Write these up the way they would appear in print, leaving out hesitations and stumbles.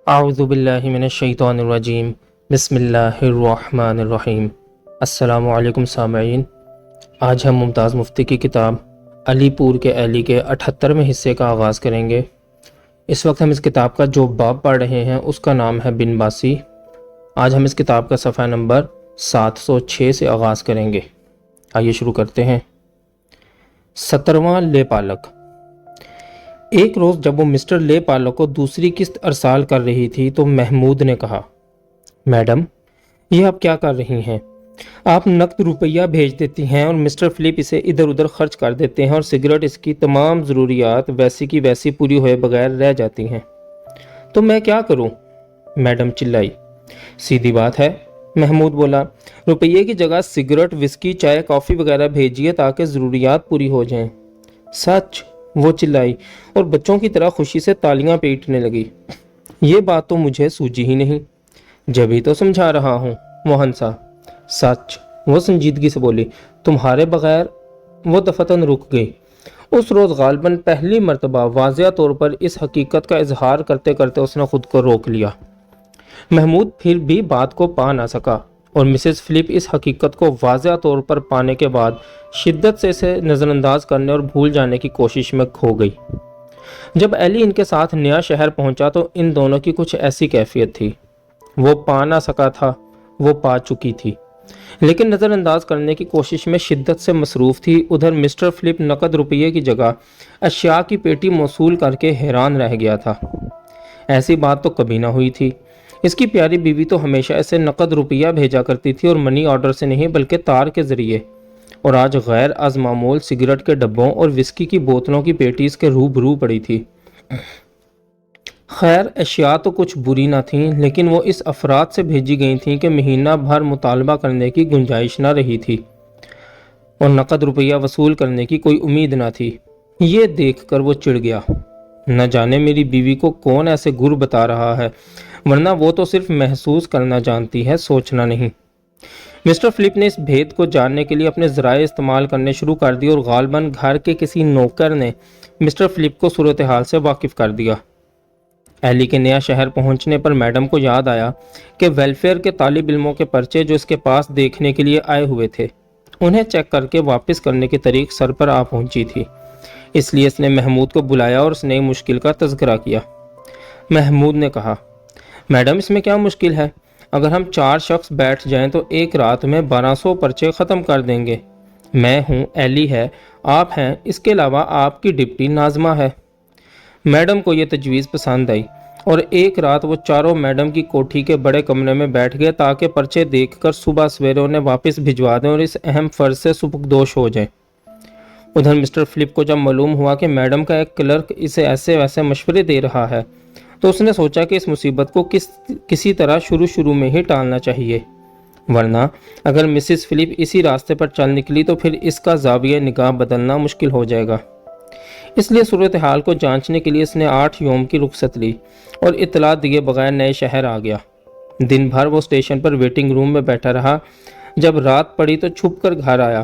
اعوذ باللہ من الشیطان الرجیم بسم اللہ الرحمن الرحیم۔ السلام علیکم سامعین، آج ہم ممتاز مفتی کی کتاب علی پور کے اہلی کے 78ویں حصے کا آغاز کریں گے۔ اس وقت ہم اس کتاب کا جو باب پڑھ رہے ہیں اس کا نام ہے بن باسی۔ آج ہم اس کتاب کا صفحہ نمبر 706 سے آغاز کریں گے۔ آئیے شروع کرتے ہیں۔ 17واں لے پالک۔ ایک روز جب وہ مسٹر لے پالک کو دوسری قسط ارسال کر رہی تھی تو محمود نے کہا، میڈم یہ آپ کیا کر رہی ہیں؟ آپ نقد روپیہ بھیج دیتی ہیں اور مسٹر فلپ اسے ادھر ادھر خرچ کر دیتے ہیں اور سگریٹ اس کی تمام ضروریات ویسی کی ویسی پوری ہوئے بغیر رہ جاتی ہیں۔ تو میں کیا کروں؟ میڈم چلائی۔ سیدھی بات ہے، محمود بولا، روپیے کی جگہ سگریٹ، وسکی، چائے، کافی وغیرہ بھیجیے تاکہ ضروریات پوری ہو جائیں۔ سچ؟ وہ چلائی اور بچوں کی طرح خوشی سے تالیاں پیٹنے لگی۔ یہ بات تو مجھے سوجی ہی نہیں، جبھی تو سمجھا رہا ہوں۔ وہ ہنسا۔ سچ؟ وہ سنجیدگی سے بولی، تمہارے بغیر۔ وہ دفتن رک گئی۔ اس روز غالباً پہلی مرتبہ واضح طور پر اس حقیقت کا اظہار کرتے کرتے اس نے خود کو روک لیا۔ محمود پھر بھی بات کو پا نہ سکا اور مسز فلپ اس حقیقت کو واضح طور پر پانے کے بعد شدت سے اسے نظر انداز کرنے اور بھول جانے کی کوشش میں کھو گئی۔ جب ایلی ان کے ساتھ نیا شہر پہنچا تو ان دونوں کی کچھ ایسی کیفیت تھی۔ وہ پا نہ سکا تھا، وہ پا چکی تھی، لیکن نظر انداز کرنے کی کوشش میں شدت سے مصروف تھی۔ ادھر مسٹر فلپ نقد روپیے کی جگہ اشیاء کی پیٹی موصول کر کے حیران رہ گیا تھا۔ ایسی بات تو کبھی نہ ہوئی تھی۔ اس کی پیاری بیوی تو ہمیشہ اسے نقد روپیہ بھیجا کرتی تھی اور منی آرڈر سے نہیں بلکہ تار کے ذریعے، اور آج غیر از معمول سگریٹ کے ڈبوں اور وسکی کی بوتلوں کی پیٹی اس کے روبرو پڑی تھی۔ خیر اشیاء تو کچھ بری نہ تھیں، لیکن وہ اس افراد سے بھیجی گئی تھیں کہ مہینہ بھر مطالبہ کرنے کی گنجائش نہ رہی تھی اور نقد روپیہ وصول کرنے کی کوئی امید نہ تھی۔ یہ دیکھ کر وہ چڑ گیا۔ نہ جانے میری بیوی کو کون ایسے گر بتا رہا ہے، ورنہ وہ تو صرف محسوس کرنا جانتی ہے، سوچنا نہیں۔ مسٹر فلپ نے اس بھید کو جاننے کے لیے اپنے ذرائع استعمال کرنے شروع کر دی اور غالباً گھر کے کسی نوکر نے مسٹر فلپ کو صورتحال سے واقف کر دیا۔ ایلی کے نیا شہر پہنچنے پر میڈم کو یاد آیا کہ ویلفیئر کے طالب علموں کے پرچے جو اس کے پاس دیکھنے کے لیے آئے ہوئے تھے، انہیں چیک کر کے واپس کرنے کی تاریخ سر پر آ پہنچی تھی۔ اس لیے اس نے محمود کو بلایا اور اس نئی مشکل کا تذکرہ کیا۔ محمود نے کہا، میڈم اس میں کیا مشکل ہے؟ اگر ہم 4 شخص بیٹھ جائیں تو ایک رات میں 1200 پرچے ختم کر دیں گے۔ میں ہوں، ایلی ہے، آپ ہیں، اس کے علاوہ آپ کی ڈپٹی ناظمہ ہے۔ میڈم کو یہ تجویز پسند آئی اور ایک رات وہ چاروں میڈم کی کوٹھی کے بڑے کمرے میں بیٹھ گئے تاکہ پرچے دیکھ کر صبح سویرے انہیں واپس بھجوا دیں اور اس اہم فرض سے سبکدوش ہو جائیں۔ ادھر مسٹر فلپ کو جب معلوم ہوا کہ میڈم کا ایک کلرک اسے ایسے ویسے مشورے دے رہا ہے تو اس نے سوچا کہ اس مصیبت کو کسی طرح شروع میں ہی ٹالنا چاہیے، ورنہ اگر مسز فلپ اسی راستے پر چل نکلی تو پھر اس کا زاویہ نگاہ بدلنا مشکل ہو جائے گا۔ اس لیے صورتحال کو جانچنے کے لیے اس نے 8 یوم کی رخصت لی اور اطلاع دیے بغیر نئے شہر آ گیا۔ دن بھر وہ اسٹیشن پر ویٹنگ روم میں بیٹھا رہا۔ جب رات پڑی تو چھپ کر گھر آیا۔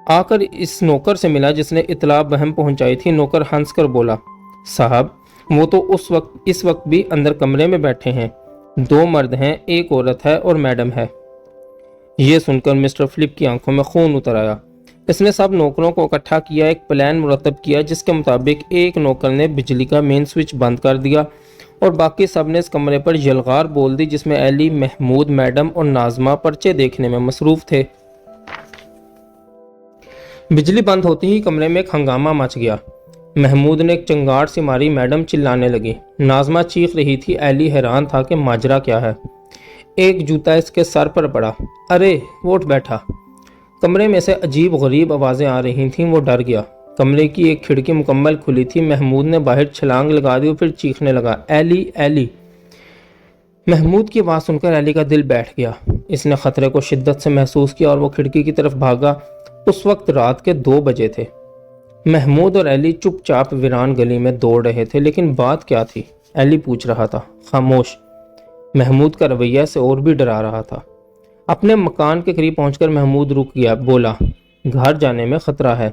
آ کر اس نوکر سے ملا جس نے اطلاع بہم پہنچائی تھی۔ نوکر ہنس کر بولا، صاحب وہ تو اس وقت بھی اندر کمرے میں بیٹھے ہیں، 2 مرد ہیں، 1 عورت ہے اور میڈم ہے۔ یہ سن کر مسٹر فلپ کی آنکھوں میں خون اتر آیا۔ اس نے سب نوکروں کو اکٹھا کیا، ایک پلان مرتب کیا جس کے مطابق ایک نوکر نے بجلی کا مین سوئچ بند کر دیا اور باقی سب نے اس کمرے پر یلغار بول دی جس میں ایلی، محمود، میڈم اور ناظمہ پرچے دیکھنے میں مصروف تھے۔ بجلی بند ہوتے ہی کمرے میں ایک ہنگامہ مچ گیا۔ محمود نے ایک چنگاڑ سی ماری، میڈم چلانے لگی، ناظمہ چیخ رہی تھی، ایلی حیران تھا کہ ماجرا کیا ہے۔ ایک جوتا اس کے سر پر پڑا۔ ارے وہ اٹھ بیٹھا۔ کمرے میں سے عجیب غریب آوازیں آ رہی تھیں۔ وہ ڈر گیا۔ کمرے کی ایک کھڑکی مکمل کھلی تھی۔ محمود نے باہر چھلانگ لگا دی اور پھر چیخنے لگا، ایلی ایلی۔ محمود کی آواز سن کر ایلی کا دل بیٹھ گیا۔ اس نے خطرے کو شدت سے محسوس کیا اور وہ کھڑکی کی طرف بھاگا۔ اس وقت رات کے 2 بجے تھے۔ محمود اور ایلی چپ چاپ ویران گلی میں دوڑ رہے تھے، لیکن بات کیا تھی؟ ایلی پوچھ رہا تھا۔ خاموش۔ محمود کا رویہ سے اور بھی ڈرا رہا تھا۔ اپنے مکان کے قریب پہنچ کر محمود رک گیا، بولا، گھر جانے میں خطرہ ہے۔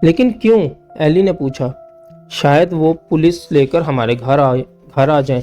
لیکن کیوں؟ ایلی نے پوچھا۔ شاید وہ پولیس لے کر ہمارے گھر آ جائیں۔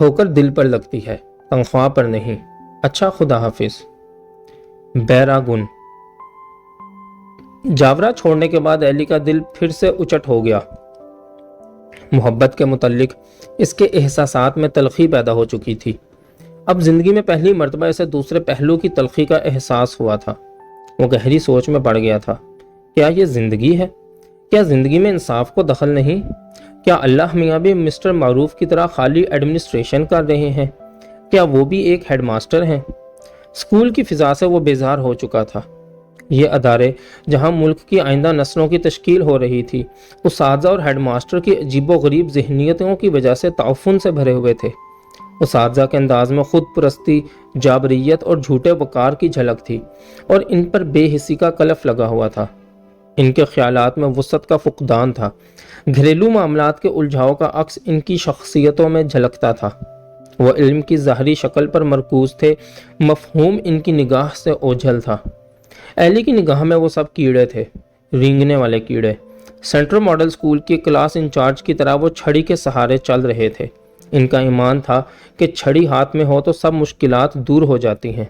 ٹھوکر دل پر لگتی ہے، تنخواہ پر نہیں۔ اچھا، خدا حافظ۔ بیراگن۔ جاورا چھوڑنے کے بعد ایلی کا دل پھر سے اچٹ ہو گیا۔ محبت کے متعلق اس کے احساسات میں تلخی پیدا ہو چکی تھی۔ اب زندگی میں پہلی مرتبہ اسے دوسرے پہلو کی تلخی کا احساس ہوا تھا۔ وہ گہری سوچ میں پڑ گیا تھا۔ کیا یہ زندگی ہے؟ کیا زندگی میں انصاف کو دخل نہیں؟ کیا اللہ میاں بھی مسٹر معروف کی طرح خالی ایڈمنسٹریشن کر رہے ہیں؟ کیا وہ بھی ایک ہیڈ ماسٹر ہیں؟ اسکول کی فضا سے وہ بیزار ہو چکا تھا۔ یہ ادارے جہاں ملک کی آئندہ نسلوں کی تشکیل ہو رہی تھی، اساتذہ اور ہیڈ ماسٹر کی عجیب و غریب ذہنیتوں کی وجہ سے تعفن سے بھرے ہوئے تھے۔ اساتذہ کے انداز میں خود پرستی، جابریت اور جھوٹے وقار کی جھلک تھی، اور ان پر بے حسی کا کلف لگا ہوا تھا۔ ان کے خیالات میں وسعت کا فقدان تھا۔ گھریلو معاملات کے الجھاؤ کا عکس ان کی شخصیتوں میں جھلکتا تھا۔ وہ علم کی ظاہری شکل پر مرکوز تھے، مفہوم ان کی نگاہ سے اوجھل تھا۔ ایلی کی نگاہ میں وہ سب کیڑے تھے، رینگنے والے کیڑے۔ سینٹرل ماڈل اسکول کے کلاس انچارج کی طرح وہ چھڑی کے سہارے چل رہے تھے۔ ان کا ایمان تھا کہ چھڑی ہاتھ میں ہو تو سب مشکلات دور ہو جاتی ہیں،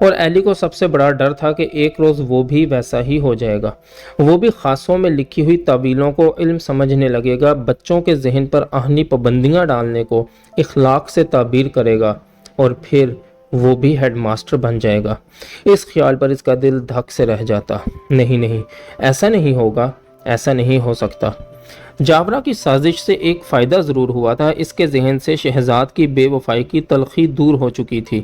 اور ایلی کو سب سے بڑا ڈر تھا کہ ایک روز وہ بھی ویسا ہی ہو جائے گا۔ وہ بھی خاصوں میں لکھی ہوئی تعویلوں کو علم سمجھنے لگے گا، بچوں کے ذہن پر آہنی پابندیاں ڈالنے کو اخلاق سے تعبیر کرے گا، اور پھر وہ بھی ہیڈ ماسٹر بن جائے گا۔ اس خیال پر اس کا دل دھک سے رہ جاتا۔ نہیں، ایسا نہیں ہوگا، ایسا نہیں ہو سکتا۔ جاورا کی سازش سے ایک فائدہ ضرور ہوا تھا۔ اس کے ذہن سے شہزاد کی بے وفائی کی تلخی دور ہو چکی تھی۔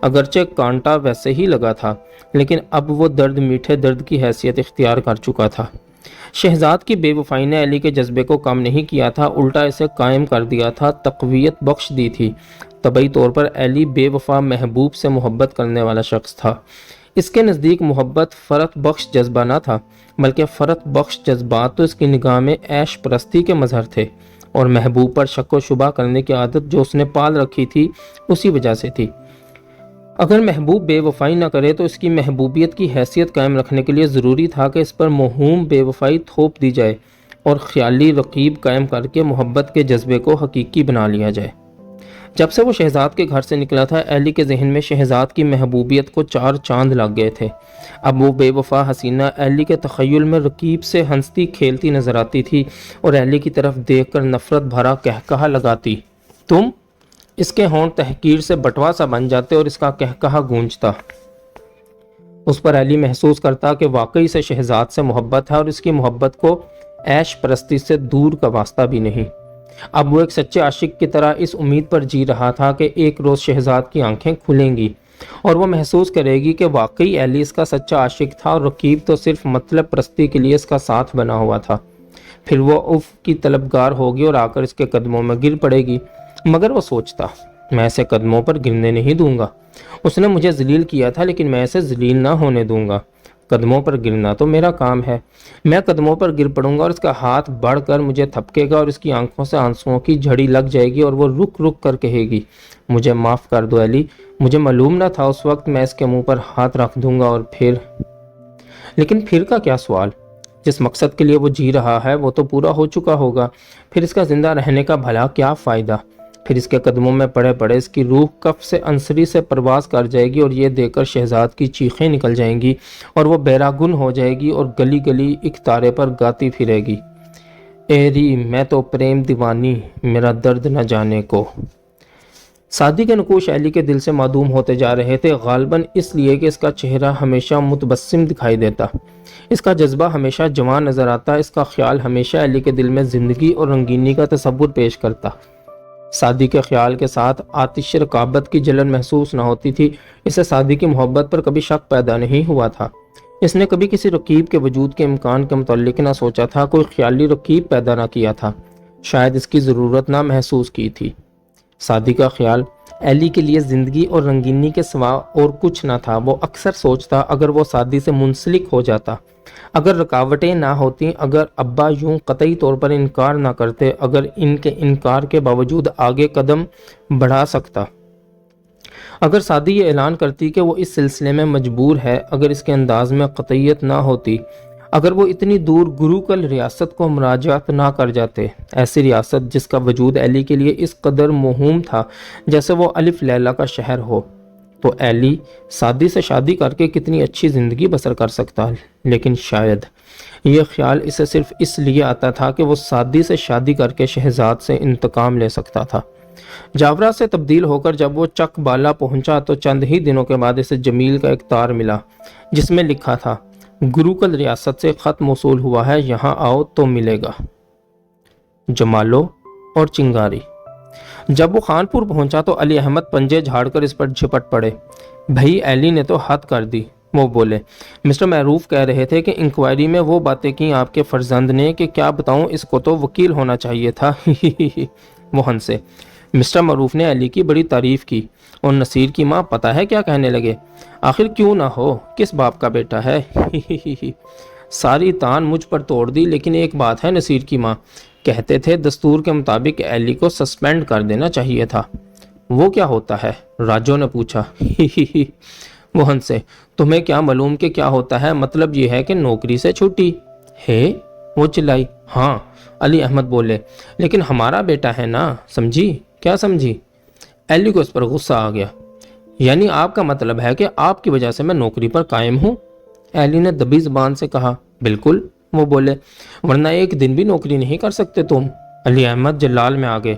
اگرچہ کانٹا ویسے ہی لگا تھا، لیکن اب وہ درد میٹھے درد کی حیثیت اختیار کر چکا تھا۔ شہزاد کی بے وفائی نے ایلی کے جذبے کو کم نہیں کیا تھا، الٹا اسے قائم کر دیا تھا، تقویت بخش دی تھی۔ طبعی طور پر ایلی بے وفا محبوب سے محبت کرنے والا شخص تھا۔ اس کے نزدیک محبت فرت بخش جذبہ نہ تھا، بلکہ فرت بخش جذبات تو اس کی نگاہ میں عیش پرستی کے مظہر تھے، اور محبوب پر شک و شبہ کرنے کی عادت جو اس نے پال رکھی تھی اسی وجہ سے تھی۔ اگر محبوب بے وفائی نہ کرے تو اس کی محبوبیت کی حیثیت قائم رکھنے کے لیے ضروری تھا کہ اس پر موہوم بے وفائی تھوپ دی جائے اور خیالی رقیب قائم کر کے محبت کے جذبے کو حقیقی بنا لیا جائے۔ جب سے وہ شہزاد کے گھر سے نکلا تھا، ایلی کے ذہن میں شہزاد کی محبوبیت کو 4 چاند لگ گئے تھے۔ اب وہ بے وفا حسینہ ایلی کے تخیل میں رقیب سے ہنستی کھیلتی نظر آتی تھی، اور ایلی کی طرف دیکھ کر نفرت بھرا کہکہا لگاتی۔ تم؟ اس کے ہونٹ تحقیر سے بٹوا سا بن جاتے اور اس کا کہکہا گونجتا۔ اس پر ایلی محسوس کرتا کہ واقعی سے شہزاد سے محبت ہے، اور اس کی محبت کو عیش پرستی سے دور کا واسطہ بھی نہیں۔ اب وہ ایک سچے عاشق کی طرح اس امید پر جی رہا تھا کہ ایک روز شہزاد کی آنکھیں کھلیں گی اور وہ محسوس کرے گی کہ واقعی ایلی اس کا سچا عاشق تھا، اور رقیب تو صرف مطلب پرستی کے لیے اس کا ساتھ بنا ہوا تھا۔ پھر وہ اف کی طلبگار ہوگی اور آ کر اس کے قدموں میں گر پڑے گی۔ مگر وہ سوچتا، میں اسے قدموں پر گرنے نہیں دوں گا۔ اس نے مجھے ذلیل کیا تھا، لیکن میں اسے ذلیل نہ ہونے دوں گا۔ قدموں پر گرنا تو میرا کام ہے۔ میں قدموں پر گر پڑوں گا اور اس کا ہاتھ بڑھ کر مجھے تھپکے گا، اور اس کی آنکھوں سے آنسوؤں کی جھڑی لگ جائے گی، اور وہ رک رک کر کہے گی، مجھے معاف کر دو ایلی، مجھے معلوم نہ تھا اس وقت۔ میں اس کے منہ پر ہاتھ رکھ دوں گا، اور پھر لیکن پھر کا کیا سوال؟ جس مقصد کے لیے وہ جی رہا ہے وہ تو پورا ہو چکا ہوگا۔ پھر اس کا زندہ رہنے کا بھلا کیا فائدہ؟ پھر اس کے قدموں میں پڑے پڑے اس کی روح کف سے انصری سے پرواز کر جائے گی، اور یہ دیکھ کر شہزاد کی چیخیں نکل جائیں گی، اور وہ بیراگن ہو جائے گی اور گلی گلی ایک تارے پر گاتی پھرے گی، ایری میں تو پریم دیوانی، میرا درد نہ جانے کو۔ سادی کے نقوش ایلی کے دل سے معدوم ہوتے جا رہے تھے، غالباً اس لیے کہ اس کا چہرہ ہمیشہ متبسم دکھائی دیتا، اس کا جذبہ ہمیشہ جوان نظر آتا، اس کا خیال ہمیشہ ایلی کے دل میں زندگی اور رنگینی کا تصور پیش کرتا۔ سادی کے خیال کے ساتھ آتش رقابت کی جلن محسوس نہ ہوتی تھی۔ اسے سادی کی محبت پر کبھی شک پیدا نہیں ہوا تھا۔ اس نے کبھی کسی رقیب کے وجود کے امکان کے متعلق نہ سوچا تھا، کوئی خیالی رقیب پیدا نہ کیا تھا، شاید اس کی ضرورت نہ محسوس کی تھی۔ سادی کا خیال ایلی کے لیے زندگی اور رنگینی کے سوا اور کچھ نہ تھا۔ وہ اکثر سوچتا، اگر وہ سادی سے منسلک ہو جاتا، اگر رکاوٹیں نہ ہوتیں، اگر ابا یوں قطعی طور پر انکار نہ کرتے، اگر ان کے انکار کے باوجود آگے قدم بڑھا سکتا، اگر سادی یہ اعلان کرتی کہ وہ اس سلسلے میں مجبور ہے، اگر اس کے انداز میں قطعیت نہ ہوتی، اگر وہ اتنی دور گروکل ریاست کو مراجعت نہ کر جاتے، ایسی ریاست جس کا وجود ایلی کے لیے اس قدر مہم تھا جیسے وہ الف لیلا کا شہر ہو، تو ایلی سادی سے شادی کر کے کتنی اچھی زندگی بسر کر سکتا۔ لیکن شاید یہ خیال اسے صرف اس لیے آتا تھا کہ وہ سادی سے شادی کر کے شہزاد سے انتقام لے سکتا تھا۔ جاورا سے تبدیل ہو کر جب وہ چک بالا پہنچا تو چند ہی دنوں کے بعد اسے جمیل کا ایک تار ملا جس میں لکھا تھا، گروکل ریاست سے خط موصول ہوا ہے، یہاں آؤ تو ملے گا۔ جمالو اور چنگاری۔ جب وہ خانپور پہنچا تو علی احمد پنجے جھاڑ کر اس پر جھپٹ پڑے۔ بھائی ایلی نے تو حد کر دی، وہ بولے۔ مسٹر معروف کہہ رہے تھے کہ انکوائری میں وہ باتیں کی آپ کے فرزند نے کہ کیا بتاؤں، اس کو تو وکیل ہونا چاہیے تھا۔ وہ ہنسے۔ مسٹر معروف نے ایلی کی بڑی تعریف کی اور نصیر کی ماں پتہ ہے کیا کہنے لگے، آخر کیوں نہ ہو، کس باپ کا بیٹا ہے۔ ساری تان مجھ پر توڑ دی، لیکن ایک بات ہے، نصیر کی ماں کہتے تھے دستور کے مطابق ایلی کو سسپینڈ کر دینا چاہیے تھا۔ وہ کیا ہوتا ہے؟ راجو نے پوچھا۔ وہ ہنسے۔ تمہیں کیا معلوم کہ کیا ہوتا ہے، مطلب یہ ہے کہ نوکری سے چھٹی ہے۔ وہ چلائی۔ ہاں، علی احمد بولے، لیکن ہمارا بیٹا ہے نا، سمجھی؟ کیا سمجھی؟ ایلی کو اس پر غصہ آ گیا۔ یعنی آپ کا مطلب ہے کہ آپ کی وجہ سے میں نوکری پر قائم ہوں؟ ایلی نے دبی زبان سے کہا۔ بالکل، وہ بولے، ورنہ ایک دن بھی نوکری نہیں کر سکتے تم۔ علی احمد جلال میں آگے۔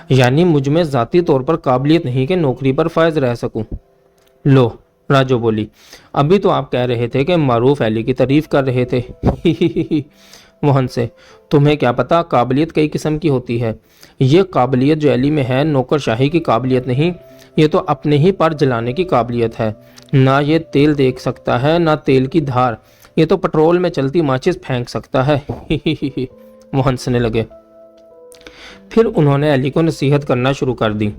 یعنی مجھ میں ذاتی طور پر قابلیت نہیں کہ نوکری پر فائز رہ سکوں۔ لو، راجو بولی، ابھی تو آپ کہہ رہے تھے کہ معروف ایلی کی تعریف کر رہے تھے۔ وہ ہنسے۔ تمہیں کیا پتا، قابلیت کئی قسم کی ہوتی ہے۔ یہ قابلیت جو ایلی میں ہے نوکر شاہی کی قابلیت نہیں، یہ تو اپنے ہی پر جلانے کی قابلیت ہے۔ نہ یہ تیل دیکھ سکتا ہے، نہ تیل کی دھار، یہ تو پٹرول میں چلتی ماچس پھینک سکتا ہے۔ وہ ہنسنے لگے۔ پھر انہوں نے ایلی کو نصیحت کرنا شروع کر دی۔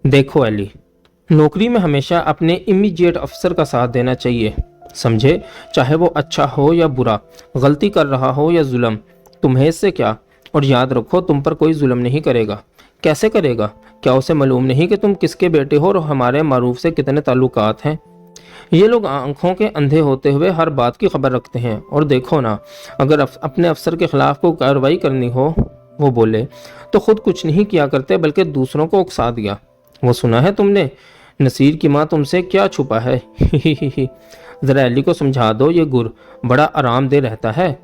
دیکھو ایلی، نوکری میں ہمیشہ اپنے امیجیٹ افسر کا ساتھ دینا چاہیے، سمجھے؟ چاہے وہ اچھا ہو یا برا، غلطی کر رہا ہو یا ظلم، تمہیں اس سے کیا؟ اور یاد رکھو، تم پر کوئی ظلم نہیں کرے گا۔ کیسے کرے گا؟ کیا اسے معلوم نہیں کہ تم کس کے بیٹے ہو اور ہمارے معروف سے کتنے تعلقات ہیں؟ یہ لوگ آنکھوں کے اندھے ہوتے ہوئے ہر بات کی خبر رکھتے ہیں۔ اور دیکھو نا، اگر اپنے افسر کے خلاف کوئی کارروائی کرنی ہو، وہ بولے، تو خود کچھ نہیں کیا کرتے بلکہ دوسروں کو اکسا دیا۔ وہ سنا ہے تم نے، نصیر کی ماں تم سے کیا چھپا ہے؟ ذرا ایلی کو سمجھا دو، یہ گر بڑا آرام دہ رہتا ہے۔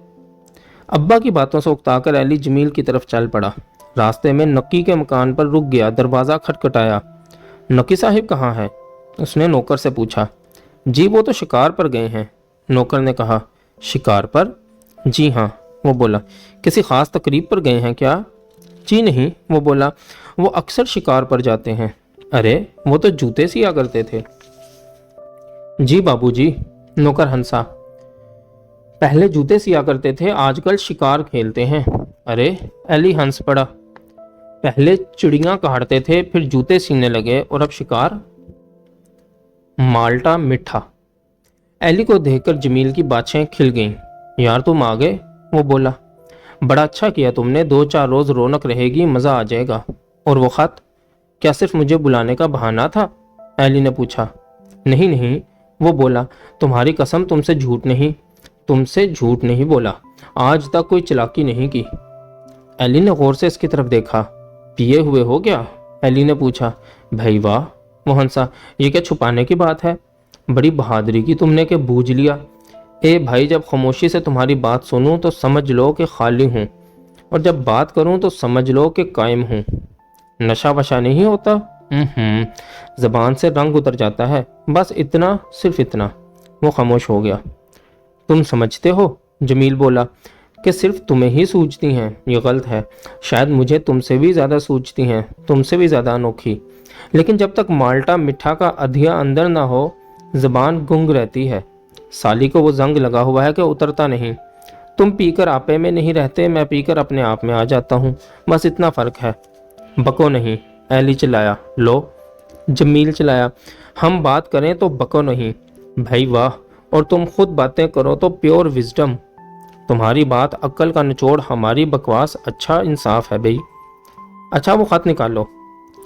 ابا کی باتوں سے اکتا کر ایلی جمیل کی طرف چل پڑا۔ راستے میں نکی کے مکان پر رک گیا، دروازہ کھٹکھٹایا۔ نکی صاحب کہاں ہیں؟ اس نے نوکر سے پوچھا۔ جی وہ تو شکار پر گئے ہیں، نوکر نے کہا۔ شکار پر؟ جی ہاں، وہ بولا۔ کسی خاص تقریب پر گئے ہیں کیا؟ جی نہیں، وہ بولا، وہ اکثر شکار پر جاتے ہیں۔ ارے وہ تو جوتے سیا کرتے تھے۔ جی بابو جی، نوکر ہنسا۔ پہلے جوتے سیا کرتے تھے، آج کل شکار کھیلتے ہیں۔ ارے، ایلی ہنس پڑا۔ پہلے چڑیاں کاٹتے تھے، پھر جوتے سینے لگے، اور اب شکار؟ مالٹا میٹھا۔ ایلی کو دیکھ کر جمیل کی باتیں کھل گئیں۔ یار تم آ گئے، وہ بولا۔ بڑا اچھا کیا تم نے، 2-4 روز رونق رہے گی، مزہ آ جائے گا۔ اور وہ خط کیا صرف مجھے بلانے کا بہانہ تھا؟ ایلی نے پوچھا۔ نہیں نہیں، وہ بولا، تمہاری قسم تم سے جھوٹ نہیں بولا، آج تک کوئی چلاکی نہیں کی۔ ایلی نے غور سے اس کی طرف دیکھا۔ پیے ہوئے ہو کیا؟ ایلی نے پوچھا۔ بھائی واہ، وہ ہنسا، یہ کیا چھپانے کی بات ہے؟ بڑی بہادری کی تم نے کہ بوجھ لیا۔ اے بھائی، جب خاموشی سے تمہاری بات سنوں تو سمجھ لو کہ خالی ہوں، اور جب بات کروں تو سمجھ لو کہ قائم ہوں۔ نشہ وشا نہیں ہوتا؟ زبان سے رنگ اتر جاتا ہے، بس اتنا، صرف اتنا۔ وہ خاموش ہو گیا۔ تم سمجھتے ہو، جمیل بولا، کہ صرف تمہیں ہی سوچتی ہیں، یہ غلط ہے۔ شاید مجھے تم سے بھی زیادہ سوچتی ہیں، تم سے بھی زیادہ انوکھی، لیکن جب تک مالٹا مٹھا کا ادھیا اندر نہ ہو، زبان گنگ رہتی ہے۔ سالی کو وہ زنگ لگا ہوا ہے کہ اترتا نہیں۔ تم پی کر آپے میں نہیں رہتے، میں پی کر اپنے آپ میں آ جاتا ہوں، بس اتنا فرق ہے۔ بکو نہیں، ایلی چلایا۔ لو، جمیل چلایا۔ ہم بات کریں تو بکو نہیں۔ بھائی واہ، اور تم خود باتیں کرو تو پیور وزڈم۔ تمہاری بات عقل کا نچوڑ، ہماری بکواس اچھا انصاف ہے بھائی۔ اچھا وہ خط نکالو،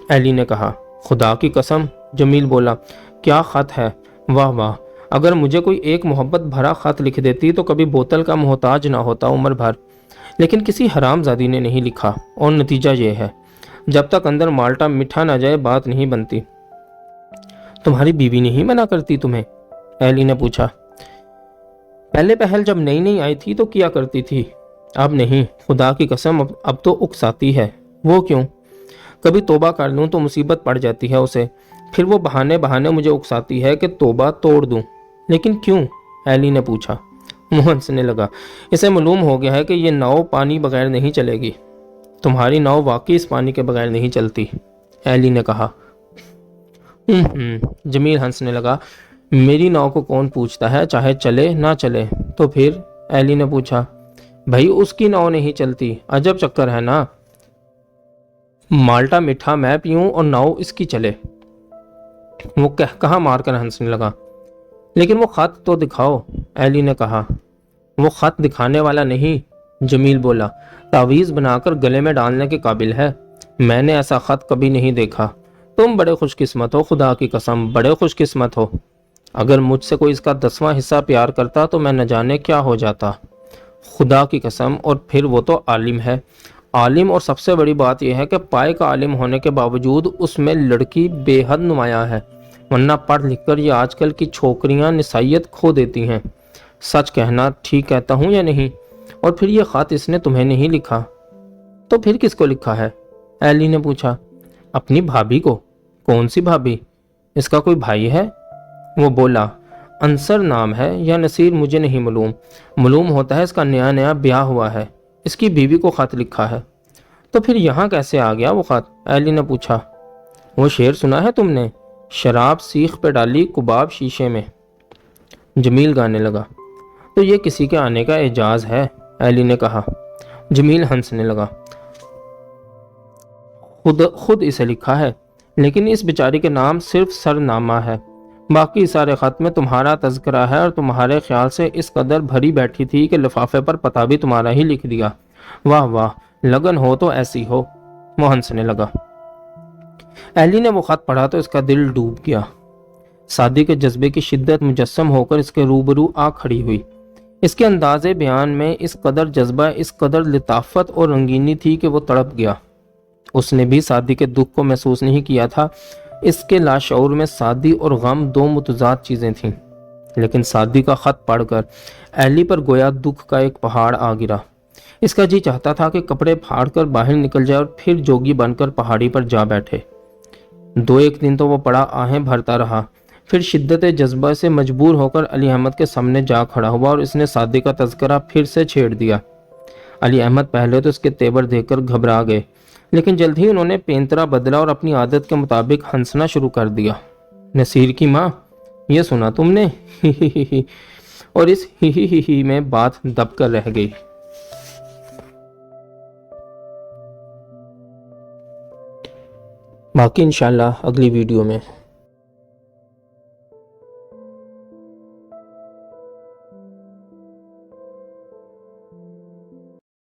ایلی نے کہا۔ خدا کی قسم، جمیل بولا، کیا خط ہے؟ واہ واہ، اگر مجھے کوئی ایک محبت بھرا خط لکھ دیتی تو کبھی بوتل کا محتاج نہ ہوتا عمر بھر، لیکن کسی حرام زادی نے نہیں لکھا، اور نتیجہ یہ ہے، جب تک اندر مالٹا میٹھا نہ جائے بات نہیں بنتی۔ تمہاری بیوی نہیں منع کرتی تمہیں؟ ایلی نے پوچھا۔ پہلے پہل جب نئی نئی آئی تھی تو کیا کرتی تھی، اب نہیں، خدا کی قسم اب تو اکساتی ہے۔ وہ کیوں؟ کبھی توبہ کر لوں تو مصیبت پڑ جاتی ہے اسے، پھر وہ بہانے بہانے مجھے اکساتی ہے کہ توبہ توڑ دوں۔ لیکن کیوں؟ ایلی نے پوچھا۔ وہ ہنسنے لگا۔ اسے معلوم ہو گیا ہے کہ یہ ناؤ پانی بغیر نہیں چلے گی۔ تمہاری ناؤ واقعی اس پانی کے بغیر نہیں چلتی، ایلی نے کہا۔ جمیل ہنسنے لگا۔ میری ناؤ کو کون پوچھتا ہے، چاہے چلے نہ چلے۔ تو پھر؟ ایلی نے پوچھا۔ بھائی اس کی ناؤ نہیں چلتی، عجب چکر ہے نا، مالٹا میٹھا میں پیوں اور ناؤ اس کی چلے۔ وہ کہا مار کر ہنسنے لگا۔ لیکن وہ خط تو دکھاؤ، ایلی نے کہا۔ وہ خط دکھانے والا نہیں، جمیل بولا، تعویذ بنا کر گلے میں ڈالنے کے قابل ہے۔ میں نے ایسا خط کبھی نہیں دیکھا۔ تم بڑے خوش قسمت ہو، خدا کی قسم بڑے خوش قسمت ہو۔ اگر مجھ سے کوئی اس کا 10واں حصہ پیار کرتا تو میں نہ جانے کیا ہو جاتا، خدا کی قسم۔ اور پھر وہ تو عالم ہے، عالم، اور سب سے بڑی بات یہ ہے کہ پائے کا عالم ہونے کے باوجود اس میں لڑکی بے حد نمایاں ہے، ورنہ پڑھ لکھ کر یہ آج کل کی چھوکریاں نسائیت کھو دیتی ہیں۔ سچ کہنا ٹھیک کہتا ہوں یا نہیں؟ اور پھر یہ خط اس نے تمہیں نہیں لکھا تو پھر کس کو لکھا ہے؟ ایلی نے پوچھا۔ اپنی بھابھی کو۔ کون سی بھابھی؟ اس کا کوئی بھائی ہے؟ وہ بولا۔ انصر نام ہے یا نصیر مجھے نہیں معلوم، معلوم ہوتا ہے اس کا نیا نیا بیاہ ہوا ہے، اس کی بیوی کو خط لکھا ہے۔ تو پھر یہاں کیسے آ گیا وہ خط؟ ایلی نے پوچھا۔ وہ شعر سنا ہے تم نے، شراب سیخ پہ ڈالی کباب شیشے میں؟ جمیل گانے لگا۔ تو یہ کسی کے آنے کا اعجاز ہے، ایلی نے کہا۔ جمیل ہنسنے لگا۔ خود اسے لکھا ہے، لیکن اس بیچاری کے نام صرف سرنامہ ہے، باقی سارے خط میں تمہارا تذکرہ ہے، اور تمہارے خیال سے اس قدر بھری بیٹھی تھی کہ لفافے پر پتہ بھی تمہارا ہی لکھ دیا۔ واہ واہ، لگن ہو تو ایسی ہو۔ وہ ہنسنے لگا۔ ایلی نے وہ خط پڑھا تو اس کا دل ڈوب گیا۔ شادی کے جذبے کی شدت مجسم ہو کر اس کے روبرو آ کھڑی ہوئی۔ اس کے انداز بیان میں اس قدر جذبہ، اس قدر لطافت اور رنگینی تھی کہ وہ تڑپ گیا۔ اس نے بھی شادی کے دکھ کو محسوس نہیں کیا تھا۔ اس کے لاشعور میں شادی اور غم دو متضاد چیزیں تھیں، لیکن شادی کا خط پڑھ کر ایلی پر گویا دکھ کا ایک پہاڑ آ گرا۔ اس کا جی چاہتا تھا کہ کپڑے پھاڑ کر باہر نکل جائے اور پھر جوگی بن کر پہاڑی پر جا بیٹھے۔ 2-1 دن تو وہ پڑا آہیں بھرتا رہا، پھر شدت جذبہ سے مجبور ہو کر علی احمد کے سامنے جا کھڑا ہوا اور اس نے شادی کا تذکرہ پھر سے چھیڑ دیا۔ علی احمد پہلے تو اس کے تیور دیکھ کر گھبرا گئے، لیکن جلد ہی انہوں نے پینترا بدلا اور اپنی عادت کے مطابق ہنسنا شروع کر دیا۔ نصیر کی ماں، یہ سنا تم نے؟ اور اس ہی میں بات دب کر رہ گئی۔ باقی انشاءاللہ اگلی ویڈیو میں۔